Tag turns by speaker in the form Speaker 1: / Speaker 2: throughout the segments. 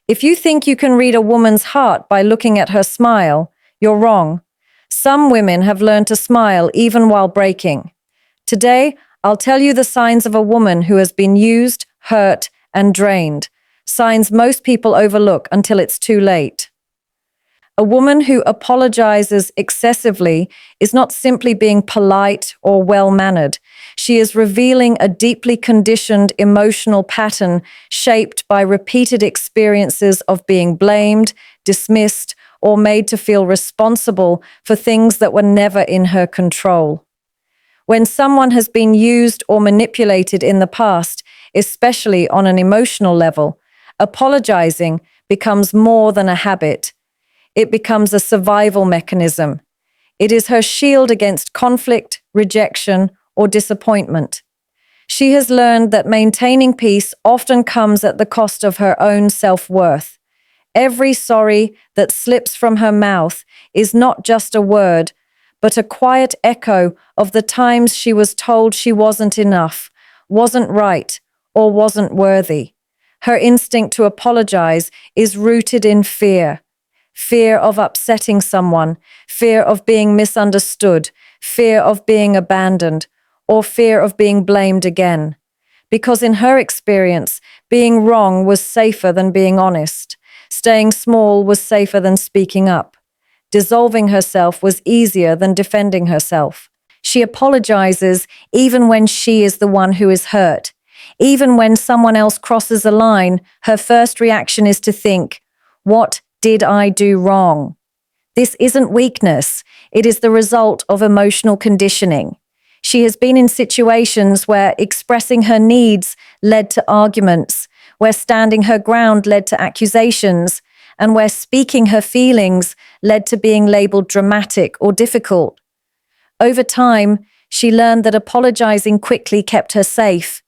Speaker 1: If you think you can read a woman's heart by looking at her smile, you're wrong. Some women have learned to smile even while breaking. Today, I'll tell you the signs of a woman who has been used, hurt, and drained. Signs most people overlook until it's too late. A woman who apologizes excessively is not simply being polite or well-mannered. She is revealing a deeply conditioned emotional pattern shaped by repeated experiences of being blamed, dismissed, or made to feel responsible for things that were never in her control. When someone has been used or manipulated in the past, especially on an emotional level, apologizing becomes more than a habit. It becomes a survival mechanism. It is her shield against conflict, rejection, or disappointment. She has learned that maintaining peace often comes at the cost of her own self-worth. Every sorry that slips from her mouth is not just a word, but a quiet echo of the times she was told she wasn't enough, wasn't right, or wasn't worthy. Her instinct to apologize is rooted in fear. Fear of upsetting someone, fear of being misunderstood, fear of being abandoned, or fear of being blamed again. Because in her experience, being wrong was safer than being honest. Staying small was safer than speaking up. Dissolving herself was easier than defending herself. She apologizes even when she is the one who is hurt. Even when someone else crosses a line, her first reaction is to think, "What did I do wrong?" This isn't weakness. It is the result of emotional conditioning. She has been in situations where expressing her needs led to arguments, where standing her ground led to accusations, and where speaking her feelings led to being labeled dramatic or difficult. Over time, she learned that apologizing quickly kept her safe.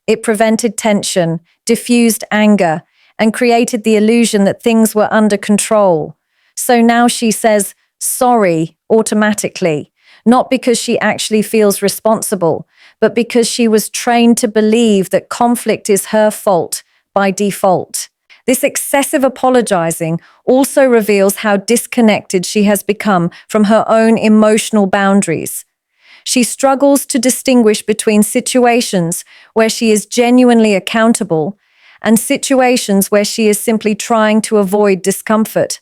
Speaker 1: It prevented tension, diffused anger, and created the illusion that things were under control. So now she says sorry automatically, not because she actually feels responsible, but because she was trained to believe that conflict is her fault by default. This excessive apologizing also reveals how disconnected she has become from her own emotional boundaries. She struggles to distinguish between situations where she is genuinely accountable and situations where she is simply trying to avoid discomfort.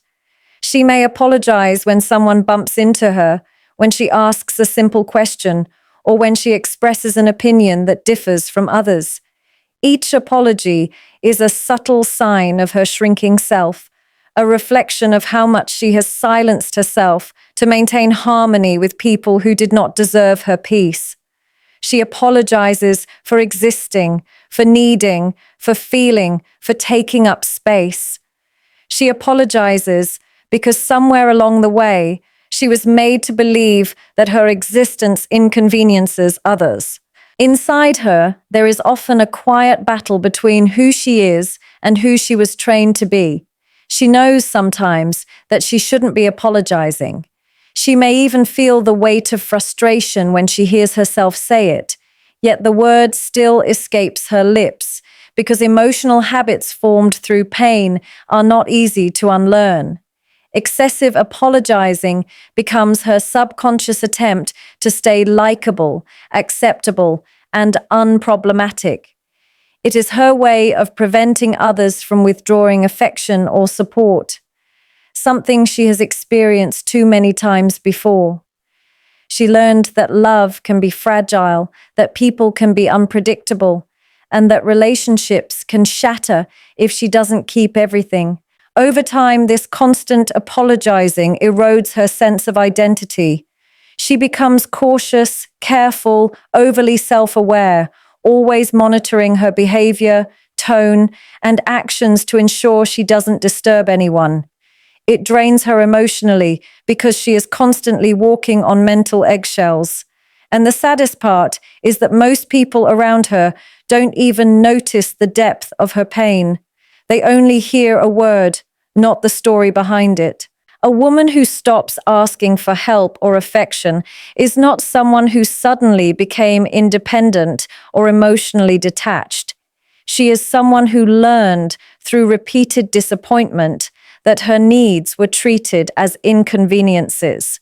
Speaker 1: She may apologize when someone bumps into her, when she asks a simple question, or when she expresses an opinion that differs from others. Each apology is a subtle sign of her shrinking self, a reflection of how much she has silenced herself to maintain harmony with people who did not deserve her peace. She apologizes for existing, for needing, for feeling, for taking up space. She apologizes because somewhere along the way, she was made to believe that her existence inconveniences others. Inside her, there is often a quiet battle between who she is and who she was trained to be. She knows sometimes that she shouldn't be apologizing. She may even feel the weight of frustration when she hears herself say it, yet the word still escapes her lips because emotional habits formed through pain are not easy to unlearn. Excessive apologizing becomes her subconscious attempt to stay likable, acceptable, and unproblematic. It is her way of preventing others from withdrawing affection or support, something she has experienced too many times before. She learned that love can be fragile, that people can be unpredictable, and that relationships can shatter if she doesn't keep everything. Over time, this constant apologizing erodes her sense of identity. She becomes cautious, careful, overly self-aware, always monitoring her behavior, tone, and actions to ensure she doesn't disturb anyone. It drains her emotionally because she is constantly walking on mental eggshells. And the saddest part is that most people around her don't even notice the depth of her pain. They only hear a word, not the story behind it. A woman who stops asking for help or affection is not someone who suddenly became independent or emotionally detached. She is someone who learned through repeated disappointment that her needs were treated as inconveniences.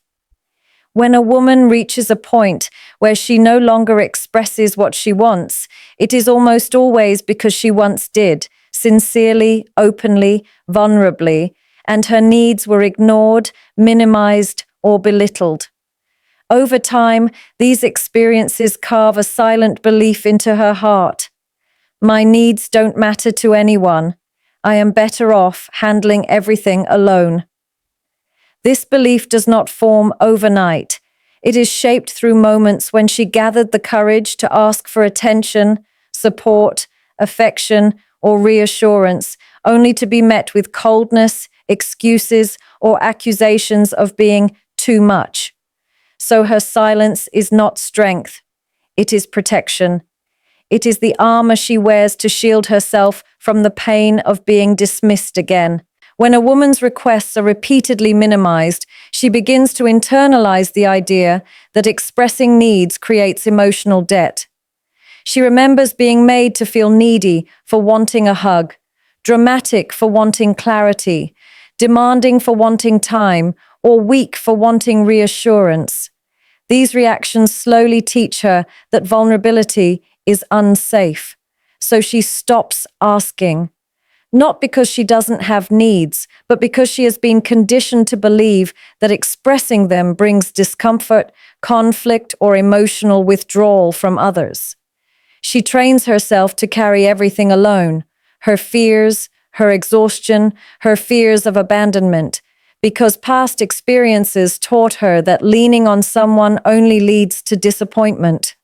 Speaker 1: When a woman reaches a point where she no longer expresses what she wants, it is almost always because she once did, sincerely, openly, vulnerably, and her needs were ignored, minimized, or belittled. Over time, these experiences carve a silent belief into her heart. My needs don't matter to anyone. I am better off handling everything alone. This belief does not form overnight. It is shaped through moments when she gathered the courage to ask for attention, support, affection, or reassurance, only to be met with coldness, excuses, or accusations of being too much. So her silence is not strength, it is protection. It is the armor she wears to shield herself from the pain of being dismissed again. When a woman's requests are repeatedly minimized, she begins to internalize the idea that expressing needs creates emotional debt. She remembers being made to feel needy for wanting a hug, dramatic for wanting clarity, demanding for wanting time, or weak for wanting reassurance. These reactions slowly teach her that vulnerability is unsafe, so she stops asking. Not because she doesn't have needs, but because she has been conditioned to believe that expressing them brings discomfort, conflict, or emotional withdrawal from others. She trains herself to carry everything alone, her fears, her exhaustion, her fears of abandonment, because past experiences taught her that leaning on someone only leads to disappointment.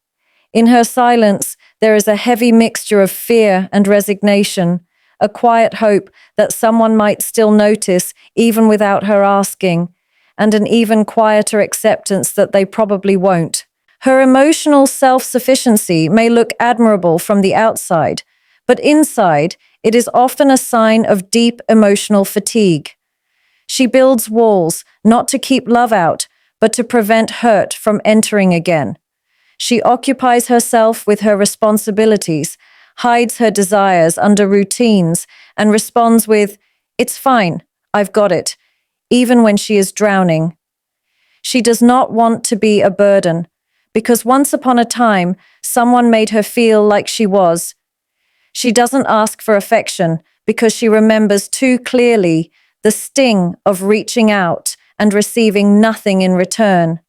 Speaker 1: In her silence, there is a heavy mixture of fear and resignation, a quiet hope that someone might still notice even without her asking, and an even quieter acceptance that they probably won't. Her emotional self-sufficiency may look admirable from the outside, but inside, it is often a sign of deep emotional fatigue. She builds walls, not to keep love out, but to prevent hurt from entering again. She occupies herself with her responsibilities, hides her desires under routines, and responds with, "It's fine, I've got it," even when she is drowning. She does not want to be a burden, because once upon a time, someone made her feel like she was. She doesn't ask for affection because she remembers too clearly the sting of reaching out and receiving nothing in return.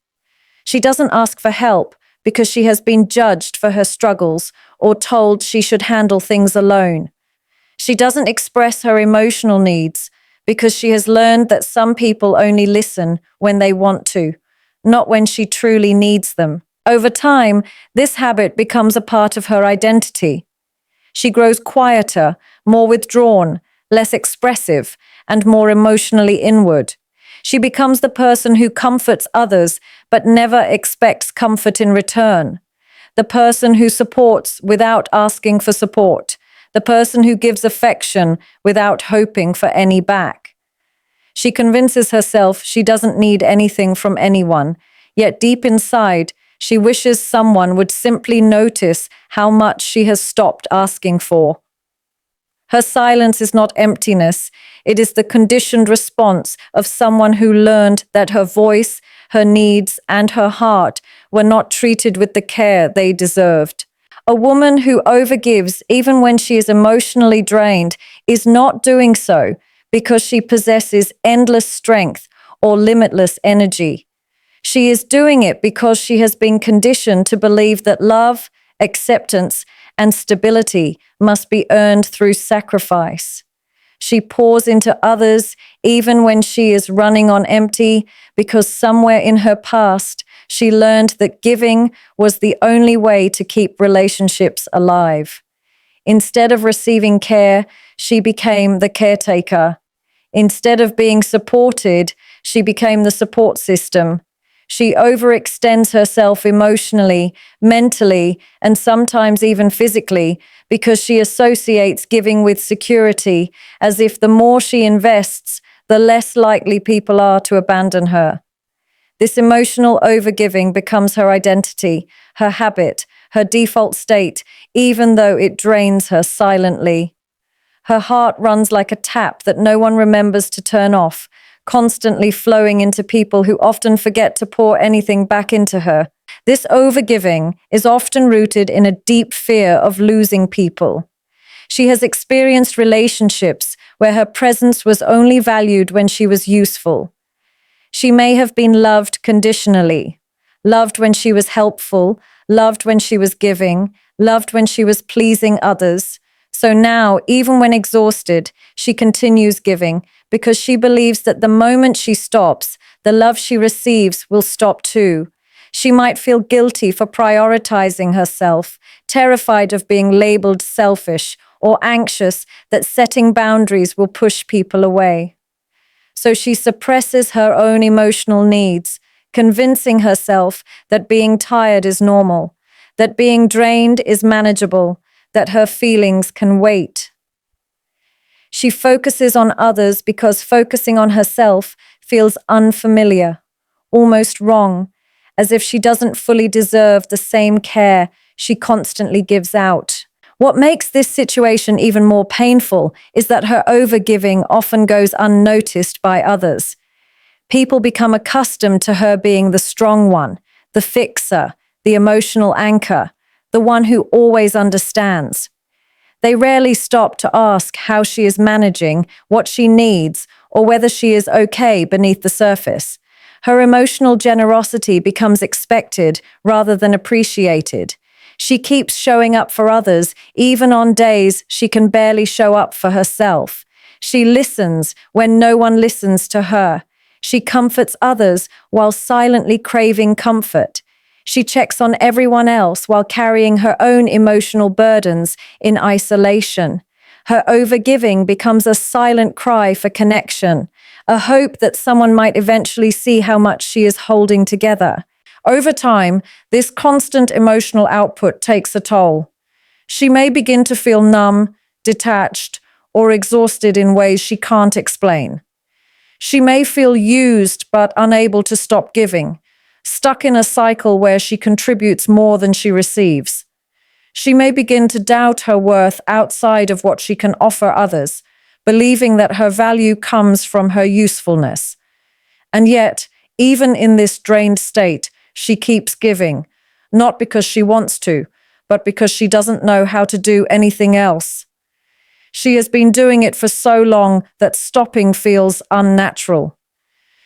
Speaker 1: She doesn't ask for help because she has been judged for her struggles or told she should handle things alone. She doesn't express her emotional needs because she has learned that some people only listen when they want to, not when she truly needs them. Over time, this habit becomes a part of her identity. She grows quieter, more withdrawn, less expressive, and more emotionally inward. She becomes the person who comforts others but never expects comfort in return. The person who supports without asking for support. The person who gives affection without hoping for any back. She convinces herself she doesn't need anything from anyone, yet deep inside, she wishes someone would simply notice how much she has stopped asking for. Her silence is not emptiness. It is the conditioned response of someone who learned that her voice, her needs, and her heart were not treated with the care they deserved. A woman who overgives even when she is emotionally drained is not doing so because she possesses endless strength or limitless energy. She is doing it because she has been conditioned to believe that love, acceptance, and stability must be earned through sacrifice. She pours into others even when she is running on empty because somewhere in her past she learned that giving was the only way to keep relationships alive. Instead of receiving care, she became the caretaker. Instead of being supported, she became the support system. She overextends herself emotionally, mentally, and sometimes even physically because she associates giving with security, as if the more she invests, the less likely people are to abandon her. This emotional overgiving becomes her identity, her habit, her default state, even though it drains her silently. Her heart runs like a tap that no one remembers to turn off, constantly flowing into people who often forget to pour anything back into her. This overgiving is often rooted in a deep fear of losing people. She has experienced relationships where her presence was only valued when she was useful. She may have been loved conditionally, loved when she was helpful, loved when she was giving, loved when she was pleasing others. So now, even when exhausted, she continues giving because she believes that the moment she stops, the love she receives will stop too. She might feel guilty for prioritizing herself, terrified of being labeled selfish, or anxious that setting boundaries will push people away. So she suppresses her own emotional needs, convincing herself that being tired is normal, that being drained is manageable, that her feelings can wait. She focuses on others because focusing on herself feels unfamiliar, almost wrong, as if she doesn't fully deserve the same care she constantly gives out. What makes this situation even more painful is that her overgiving often goes unnoticed by others. People become accustomed to her being the strong one, the fixer, the emotional anchor, the one who always understands. They rarely stop to ask how she is managing, what she needs, or whether she is okay beneath the surface. Her emotional generosity becomes expected rather than appreciated. She keeps showing up for others, even on days she can barely show up for herself. She listens when no one listens to her. She comforts others while silently craving comfort. She checks on everyone else while carrying her own emotional burdens in isolation. Her overgiving becomes a silent cry for connection, a hope that someone might eventually see how much she is holding together. Over time, this constant emotional output takes a toll. She may begin to feel numb, detached, or exhausted in ways she can't explain. She may feel used but unable to stop giving, stuck in a cycle where she contributes more than she receives. She may begin to doubt her worth outside of what she can offer others, believing that her value comes from her usefulness. And yet, even in this drained state, she keeps giving, not because she wants to, but because she doesn't know how to do anything else. She has been doing it for so long that stopping feels unnatural.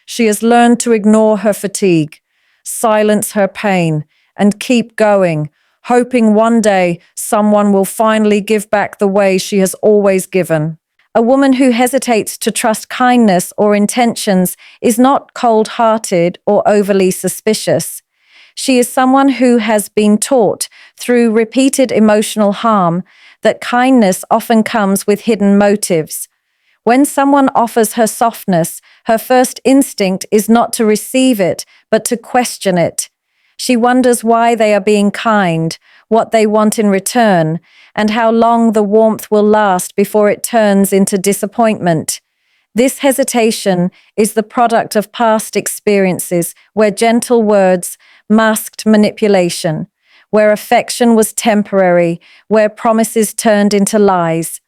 Speaker 1: She has learned to ignore her fatigue, silence her pain, and keep going, hoping one day someone will finally give back the way she has always given. A woman who hesitates to trust kindness or intentions is not cold-hearted or overly suspicious. She is someone who has been taught through repeated emotional harm that kindness often comes with hidden motives. When someone offers her softness, her first instinct is not to receive it, but to question it. She wonders why they are being kind, what they want in return, and how long the warmth will last before it turns into disappointment. This hesitation is the product of past experiences where gentle words masked manipulation, where affection was temporary, where promises turned into lies.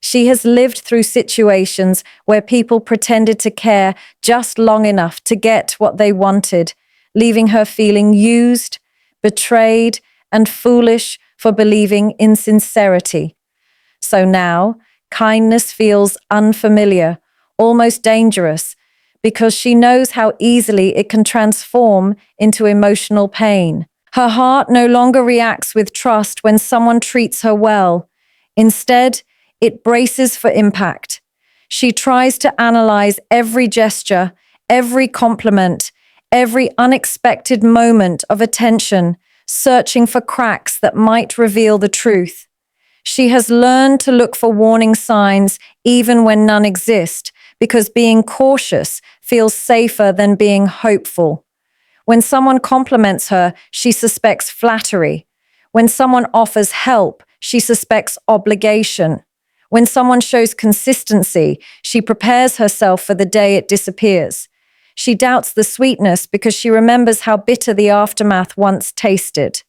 Speaker 1: She has lived through situations where people pretended to care just long enough to get what they wanted, leaving her feeling used, betrayed, and foolish for believing in sincerity. So now, kindness feels unfamiliar, almost dangerous, because she knows how easily it can transform into emotional pain. Her heart no longer reacts with trust when someone treats her well. Instead, it braces for impact. She tries to analyze every gesture, every compliment, every unexpected moment of attention, searching for cracks that might reveal the truth. She has learned to look for warning signs even when none exist, because being cautious feels safer than being hopeful. When someone compliments her, she suspects flattery. When someone offers help, she suspects obligation. When someone shows consistency, she prepares herself for the day it disappears. She doubts the sweetness because she remembers how bitter the aftermath once tasted.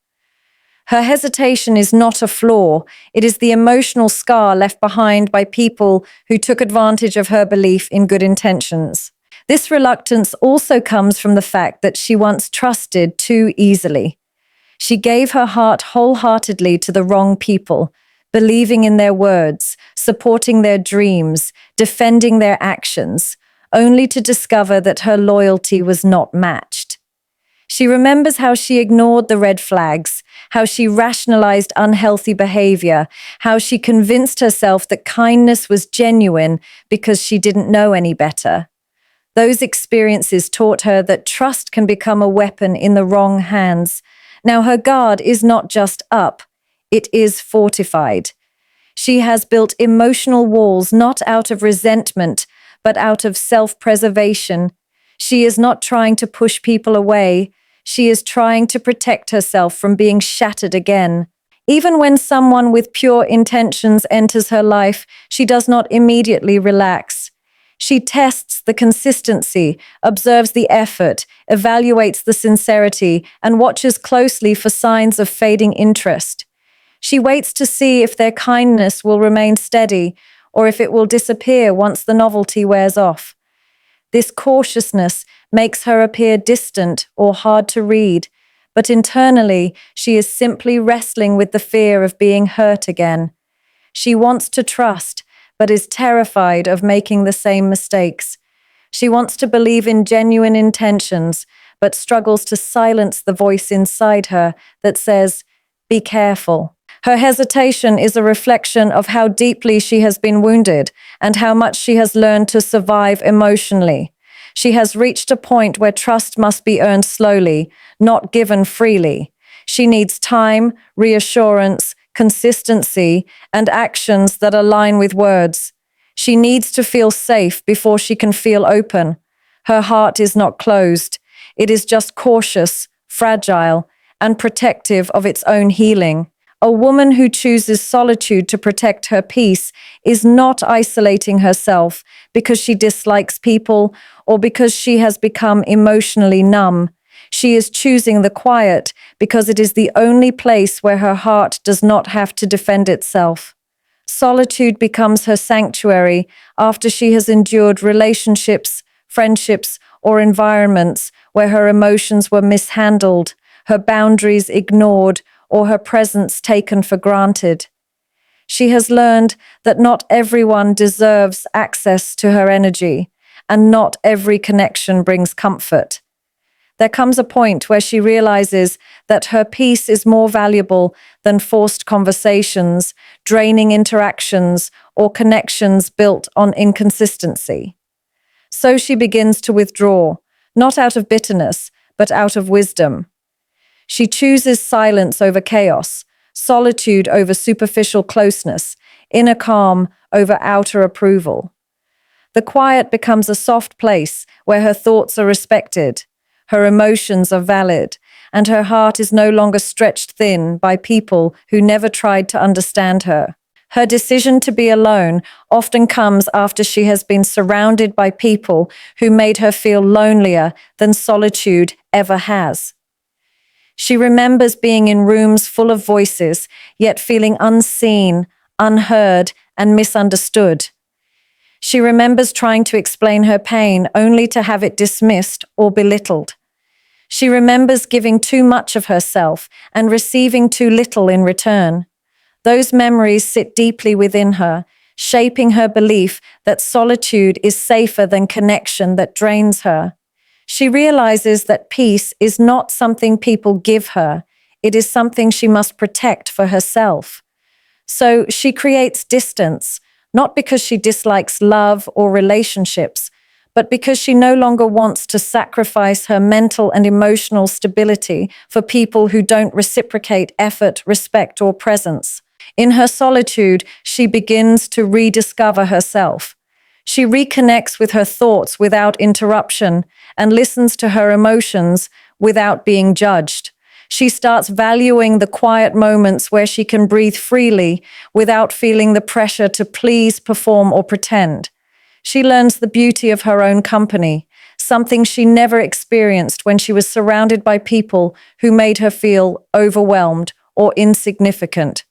Speaker 1: Her hesitation is not a flaw, it is the emotional scar left behind by people who took advantage of her belief in good intentions. This reluctance also comes from the fact that she once trusted too easily. She gave her heart wholeheartedly to the wrong people, believing in their words, supporting their dreams, defending their actions, only to discover that her loyalty was not matched. She remembers how she ignored the red flags, how she rationalized unhealthy behavior, how she convinced herself that kindness was genuine because she didn't know any better. Those experiences taught her that trust can become a weapon in the wrong hands. Now her guard is not just up, it is fortified. She has built emotional walls not out of resentment, but out of self-preservation. She is not trying to push people away. She is trying to protect herself from being shattered again. Even when someone with pure intentions enters her life, she does not immediately relax. She tests the consistency, observes the effort, evaluates the sincerity, and watches closely for signs of fading interest. She waits to see if their kindness will remain steady or if it will disappear once the novelty wears off. This cautiousness makes her appear distant or hard to read, but internally she is simply wrestling with the fear of being hurt again. She wants to trust, but is terrified of making the same mistakes. She wants to believe in genuine intentions, but struggles to silence the voice inside her that says, "Be careful." Her hesitation is a reflection of how deeply she has been wounded and how much she has learned to survive emotionally. She has reached a point where trust must be earned slowly, not given freely. She needs time, reassurance, consistency, and actions that align with words. She needs to feel safe before she can feel open. Her heart is not closed. It is just cautious, fragile, and protective of its own healing. A woman who chooses solitude to protect her peace is not isolating herself because she dislikes people or because she has become emotionally numb. She is choosing the quiet because it is the only place where her heart does not have to defend itself. Solitude becomes her sanctuary after she has endured relationships, friendships, or environments where her emotions were mishandled, her boundaries ignored, or her presence taken for granted. She has learned that not everyone deserves access to her energy, and not every connection brings comfort. There comes a point where she realizes that her peace is more valuable than forced conversations, draining interactions, or connections built on inconsistency. So she begins to withdraw, not out of bitterness, but out of wisdom. She chooses silence over chaos, solitude over superficial closeness, inner calm over outer approval. The quiet becomes a soft place where her thoughts are respected, her emotions are valid, and her heart is no longer stretched thin by people who never tried to understand her. Her decision to be alone often comes after she has been surrounded by people who made her feel lonelier than solitude ever has. She remembers being in rooms full of voices, yet feeling unseen, unheard, and misunderstood. She remembers trying to explain her pain only to have it dismissed or belittled. She remembers giving too much of herself and receiving too little in return. Those memories sit deeply within her, shaping her belief that solitude is safer than connection that drains her. She realizes that peace is not something people give her, it is something she must protect for herself. So she creates distance, not because she dislikes love or relationships, but because she no longer wants to sacrifice her mental and emotional stability for people who don't reciprocate effort, respect, or presence. In her solitude, she begins to rediscover herself. She reconnects with her thoughts without interruption and listens to her emotions without being judged. She starts valuing the quiet moments where she can breathe freely without feeling the pressure to please, perform, or pretend. She learns the beauty of her own company, something she never experienced when she was surrounded by people who made her feel overwhelmed or insignificant.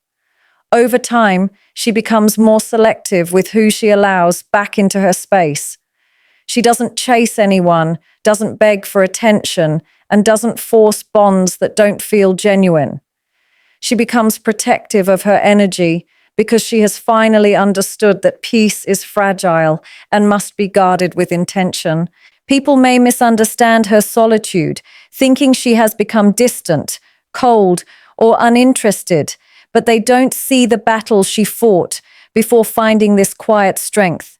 Speaker 1: Over time, she becomes more selective with who she allows back into her space. She doesn't chase anyone, doesn't beg for attention, and doesn't force bonds that don't feel genuine. She becomes protective of her energy because she has finally understood that peace is fragile and must be guarded with intention. People may misunderstand her solitude, thinking she has become distant, cold, or uninterested, but they don't see the battles she fought before finding this quiet strength.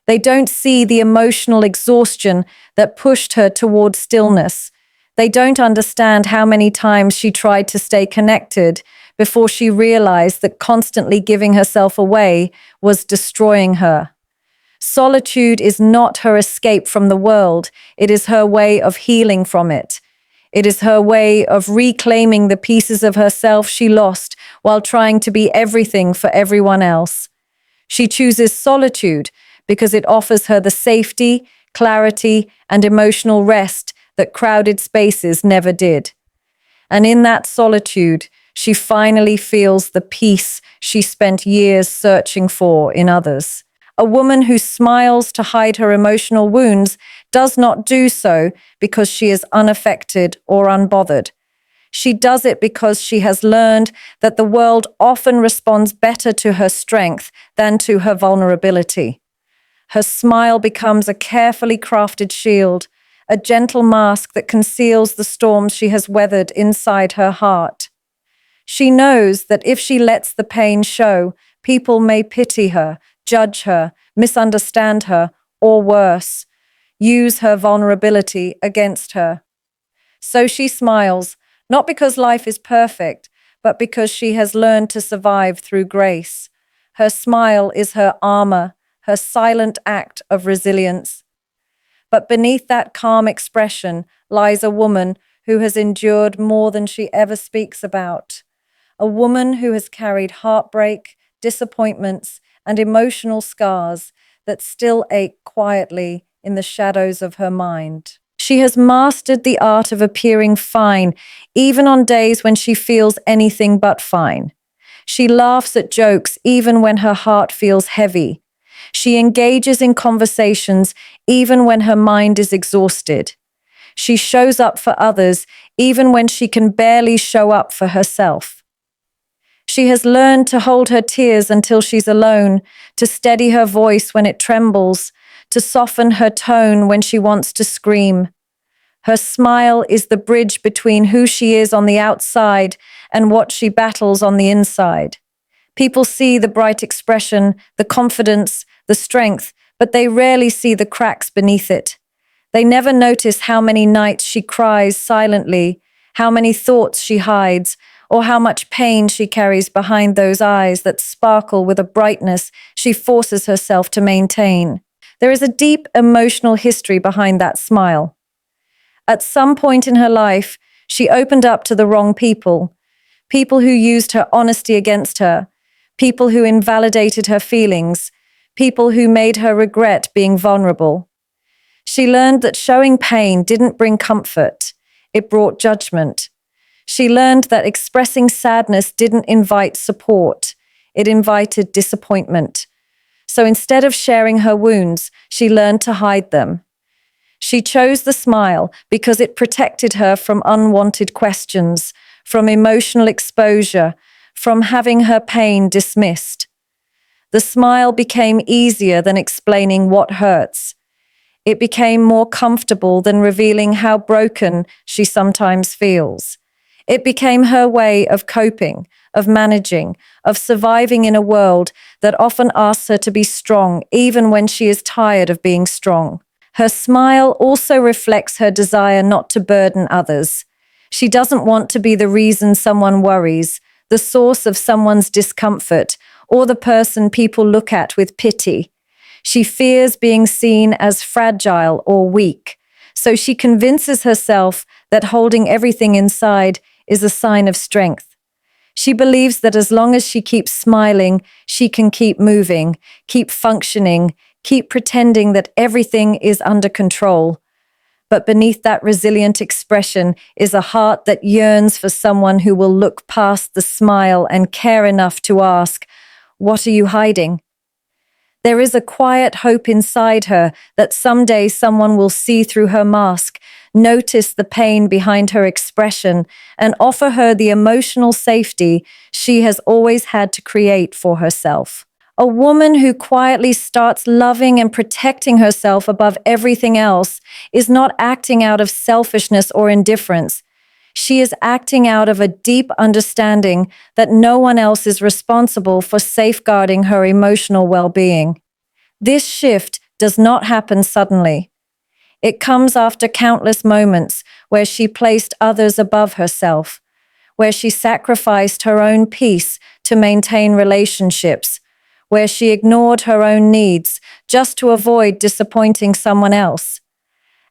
Speaker 1: They don't see the emotional exhaustion that pushed her toward stillness. They don't understand how many times she tried to stay connected before she realized that constantly giving herself away was destroying her. Solitude is not her escape from the world. It is her way of healing from it. It is her way of reclaiming the pieces of herself she lost while trying to be everything for everyone else. She chooses solitude because it offers her the safety, clarity, and emotional rest that crowded spaces never did. And in that solitude, she finally feels the peace she spent years searching for in others. A woman who smiles to hide her emotional wounds does not do so because she is unaffected or unbothered. She does it because she has learned that the world often responds better to her strength than to her vulnerability. Her smile becomes a carefully crafted shield, a gentle mask that conceals the storms she has weathered inside her heart. She knows that if she lets the pain show, people may pity her, judge her, misunderstand her, or worse, use her vulnerability against her. So she smiles, not because life is perfect, but because she has learned to survive through grace. Her smile is her armor, her silent act of resilience. But beneath that calm expression lies a woman who has endured more than she ever speaks about. A woman who has carried heartbreak, disappointments, and emotional scars that still ache quietly in the shadows of her mind. She has mastered the art of appearing fine, even on days when she feels anything but fine. She laughs at jokes even when her heart feels heavy. She engages in conversations even when her mind is exhausted. She shows up for others even when she can barely show up for herself. She has learned to hold her tears until she's alone, to steady her voice when it trembles, to soften her tone when she wants to scream. Her smile is the bridge between who she is on the outside and what she battles on the inside. People see the bright expression, the confidence, the strength, but they rarely see the cracks beneath it. They never notice how many nights she cries silently, how many thoughts she hides, or how much pain she carries behind those eyes that sparkle with a brightness she forces herself to maintain. There is a deep emotional history behind that smile. At some point in her life, she opened up to the wrong people, people who used her honesty against her, people who invalidated her feelings, people who made her regret being vulnerable. She learned that showing pain didn't bring comfort, it brought judgment. She learned that expressing sadness didn't invite support, it invited disappointment. So instead of sharing her wounds, she learned to hide them. She chose the smile because it protected her from unwanted questions, from emotional exposure, from having her pain dismissed. The smile became easier than explaining what hurts. It became more comfortable than revealing how broken she sometimes feels. It became her way of coping, of managing, of surviving in a world that often asks her to be strong, even when she is tired of being strong. Her smile also reflects her desire not to burden others. She doesn't want to be the reason someone worries, the source of someone's discomfort, or the person people look at with pity. She fears being seen as fragile or weak, so she convinces herself that holding everything inside is a sign of strength. She believes that as long as she keeps smiling, she can keep moving, keep functioning, keep pretending that everything is under control. But beneath that resilient expression is a heart that yearns for someone who will look past the smile and care enough to ask, "What are you hiding?" There is a quiet hope inside her that someday someone will see through her mask, notice the pain behind her expression, and offer her the emotional safety she has always had to create for herself. A woman who quietly starts loving and protecting herself above everything else is not acting out of selfishness or indifference. She is acting out of a deep understanding that no one else is responsible for safeguarding her emotional well-being. This shift does not happen suddenly. It comes after countless moments where she placed others above herself, where she sacrificed her own peace to maintain relationships, where she ignored her own needs just to avoid disappointing someone else.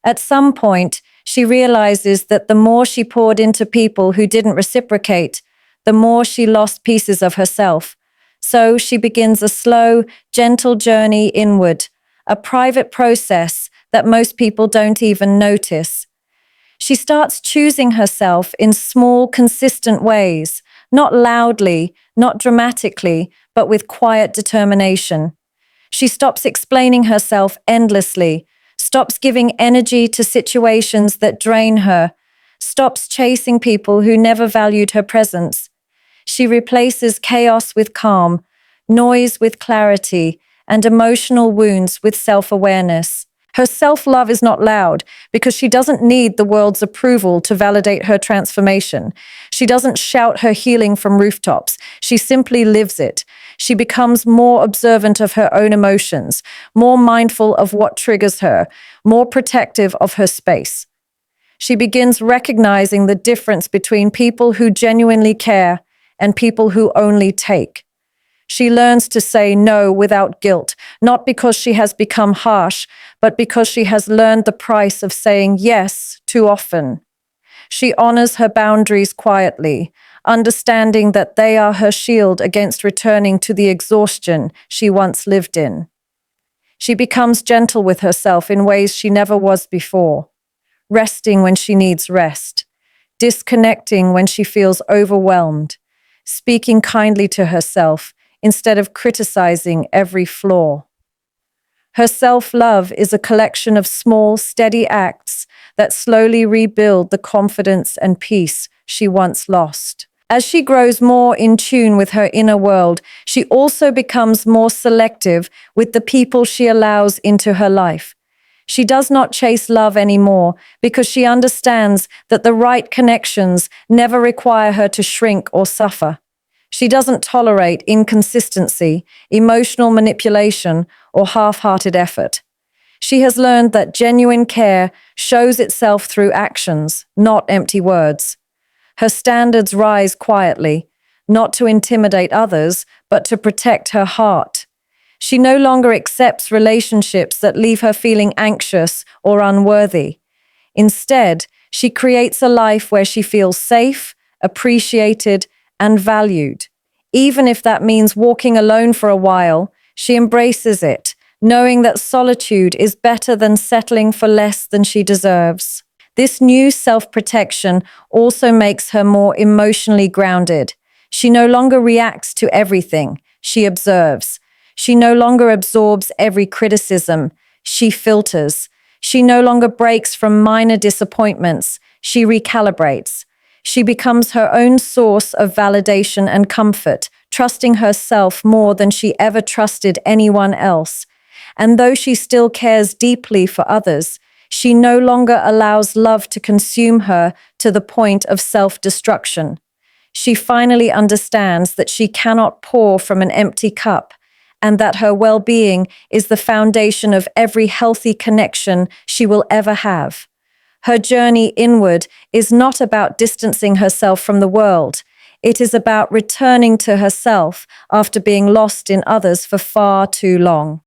Speaker 1: At some point, she realizes that the more she poured into people who didn't reciprocate, the more she lost pieces of herself. So she begins a slow, gentle journey inward, a private process that most people don't even notice. She starts choosing herself in small, consistent ways, not loudly, not dramatically, but with quiet determination. She stops explaining herself endlessly, stops giving energy to situations that drain her, stops chasing people who never valued her presence. She replaces chaos with calm, noise with clarity, and emotional wounds with self-awareness. Her self-love is not loud because she doesn't need the world's approval to validate her transformation. She doesn't shout her healing from rooftops. She simply lives it. She becomes more observant of her own emotions, more mindful of what triggers her, more protective of her space. She begins recognizing the difference between people who genuinely care and people who only take. She learns to say no without guilt, not because she has become harsh, but because she has learned the price of saying yes too often. She honors her boundaries quietly, understanding that they are her shield against returning to the exhaustion she once lived in. She becomes gentle with herself in ways she never was before, resting when she needs rest, disconnecting when she feels overwhelmed, speaking kindly to herself instead of criticizing every flaw. Her self-love is a collection of small, steady acts that slowly rebuild the confidence and peace she once lost. As she grows more in tune with her inner world, she also becomes more selective with the people she allows into her life. She does not chase love anymore because she understands that the right connections never require her to shrink or suffer. She doesn't tolerate inconsistency, emotional manipulation, or half-hearted effort. She has learned that genuine care shows itself through actions, not empty words. Her standards rise quietly, not to intimidate others, but to protect her heart. She no longer accepts relationships that leave her feeling anxious or unworthy. Instead, she creates a life where she feels safe, appreciated, and valued. Even if that means walking alone for a while, she embraces it, knowing that solitude is better than settling for less than she deserves. This new self-protection also makes her more emotionally grounded. She no longer reacts to everything, she observes. She no longer absorbs every criticism, she filters. She no longer breaks from minor disappointments, she recalibrates. She becomes her own source of validation and comfort, trusting herself more than she ever trusted anyone else. And though she still cares deeply for others, she no longer allows love to consume her to the point of self-destruction. She finally understands that she cannot pour from an empty cup, and that her well-being is the foundation of every healthy connection she will ever have. Her journey inward is not about distancing herself from the world. It is about returning to herself after being lost in others for far too long.